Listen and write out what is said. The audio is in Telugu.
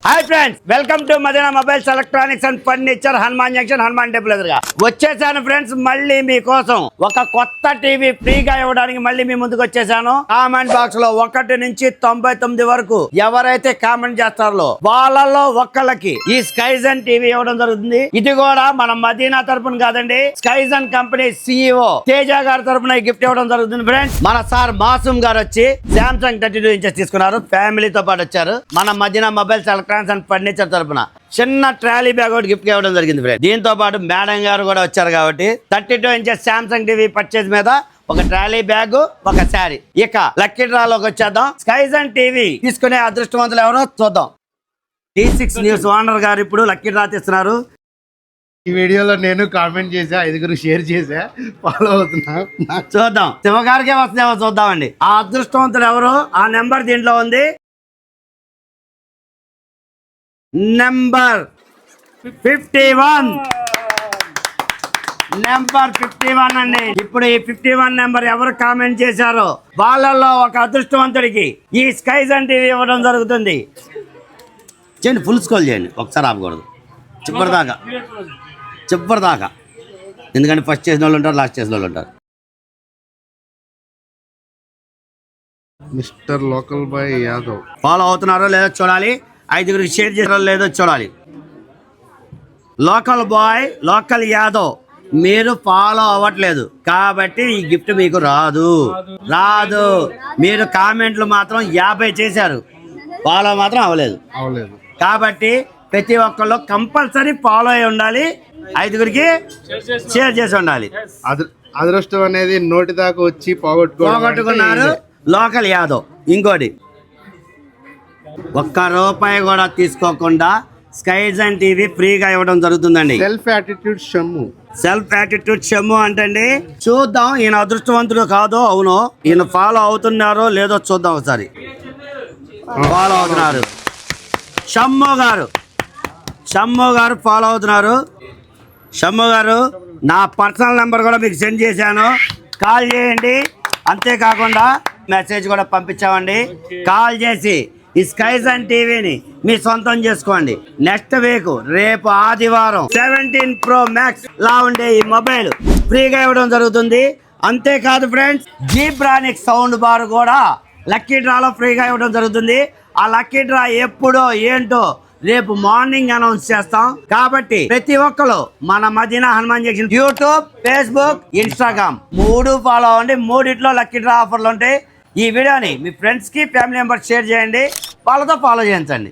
Hi friends, welcome to Madina mobiles electronics and furniture, Hanuman junction, Hanuman temple ఎదురుగా వచ్చేసాను ఫ్రెండ్స్. మళ్ళీ మీకోసం ఒక కొత్త టీవీ ఫ్రీగా ఇవ్వడానికి మళ్ళీ మీ ముందుకు వచ్చేసాను. కామెంట్ బాక్స్ లో 1 నుంచి 99 వరకు ఎవరైతే కామెంట్ చేస్తారో వాళ్ళలో ఒక్కళ్ళకి ఈ స్కైజన్ టీవీ ఇవ్వడం జరుగుతుంది. ఇది కూడా మన మదీనా తరపున కాదండి, స్కైజన్ కంపెనీ CEO తేజ గారి తరపున ఈ గిఫ్ట్ ఇవ్వడం జరుగుతుంది. ఫ్రెండ్స్, మన సార్ మాసూమ్ గారు వచ్చి Samsung 32 ఇంచెస్ తీసుకున్నారు, ఫ్యామిలీతో పాటు వచ్చారు. మన Madina mobiles electronics and furniture తరపున చిన్న ట్రాలీ బ్యాగ్ ఒకటి గిఫ్ట్ ఇవ్వడం జరిగింది ఫ్రెండ్. దీంతో పాటు మేడం గారు కూడా వచ్చారు కాబట్టి 32 ఇంచెస్ Samsung టీవీ పర్చేజ్ మీద ఒక ట్రాలీ బ్యాగ్, ఒక శారీ. ఇక లక్కీ డ్రాలోకి వచ్చేద్దాం. స్కైజన్ టీవీ తీసుకునే అదృష్టవంతులు ఎవరో చూద్దాం. T6 న్యూస్ ఓనర్ గారు ఇప్పుడు లక్కీ డ్రా తీస్తున్నారు. ఈ వీడియోలో నేను కామెంట్ చేసా, 5 షేర్ చేసా, ఫాలో అవుతున్నా. చూద్దాం శివగారికే వస్తుందేమో చూద్దామండి. ఆ అదృష్టవంతులు ఎవరు, ఆ నెంబర్ దీంట్లో ఉంది. నెంబర్ 51 అండి. ఇప్పుడు ఈ 51 నెంబర్ ఎవరు కామెంట్ చేశారో వాళ్ళల్లో ఒక అదృష్టవంతుడికి ఈ స్కైజన్ టీవీ ఇవ్వడం జరుగుతుంది. చేయండి, ఫుల్ స్కోల్ చేయండి, ఒకసారి ఆపకూడదు, చివరిదాకా. ఎందుకంటే ఫస్ట్ చేసిన వాళ్ళు ఉంటారు, లాస్ట్ చేసిన వాళ్ళు ఉంటారు. Mister local boy Yadav follow అవుతున్నారో లేదో చూడాలి, 5 షేర్ చేసారో లేదో చూడాలి. లోకల్ బాయ్, లోకల్ యాదవ్ మీరు ఫాలో అవ్వట్లేదు కాబట్టి ఈ గిఫ్ట్ మీకు రాదు. మీరు కామెంట్లు మాత్రం 50 చేశారు, ఫాలో మాత్రం అవ్వలేదు. కాబట్టి ప్రతి ఒక్కళ్ళు కంపల్సరీ ఫాలో అయి ఉండాలి, 5 షేర్ చేసి ఉండాలి. అదృష్టం అనేది నోటి దాకా వచ్చి పోగొట్టుకున్నారు లోకల్ యాదవ్. ఇంకోటి, ₹1 కూడా తీసుకోకుండా స్కైజన్ టీవీ ఫ్రీగా ఇవ్వడం జరుగుతుందండి. సెల్ఫ్ యాటిట్యూడ్ షమ్ము అంటే చూద్దాం ఈయన అదృష్టవంతుడు కాదో అవునో, ఈయన ఫాలో అవుతున్నారో లేదో చూద్దాం ఒకసారి. ఫాలో అవుతున్నారు షమ్ము గారు ఫాలో అవుతున్నారు. షమ్ము గారు, నా పర్సనల్ నెంబర్ కూడా మీకు సెండ్ చేశాను, కాల్ చేయండి. అంతేకాకుండా మెసేజ్ కూడా పంపించామండి. కాల్ చేసి ఈ స్కైజన్ టీవీని మీ సొంతం చేసుకోండి. నెక్స్ట్ వీక్ రేపు ఆదివారం 17 Pro Max లా ఉండే ఈ మొబైల్ ఫ్రీగా ఇవ్వడం జరుగుతుంది. అంతేకాదు ఫ్రెండ్స్, జీబ్రానిక్ సౌండ్ బార్ కూడా లక్కీ డ్రాలో ఫ్రీగా ఇవ్వడం జరుగుతుంది. ఆ లక్కీ డ్రా ఎప్పుడో ఏంటో రేపు మార్నింగ్ అనౌన్స్ చేస్తాం. కాబట్టి ప్రతి ఒక్కరు మన Madina Hanuman junction YouTube, Facebook, Instagram 3 follow అవ్వండి. 3 లక్కీ డ్రా ఆఫర్లు ఉంటాయి. ఈ వీడియోని మీ ఫ్రెండ్స్ కి, ఫ్యామిలీ మెంబర్స్ షేర్ చేయండి, వాళ్ళతో ఫాలో చేయించండి.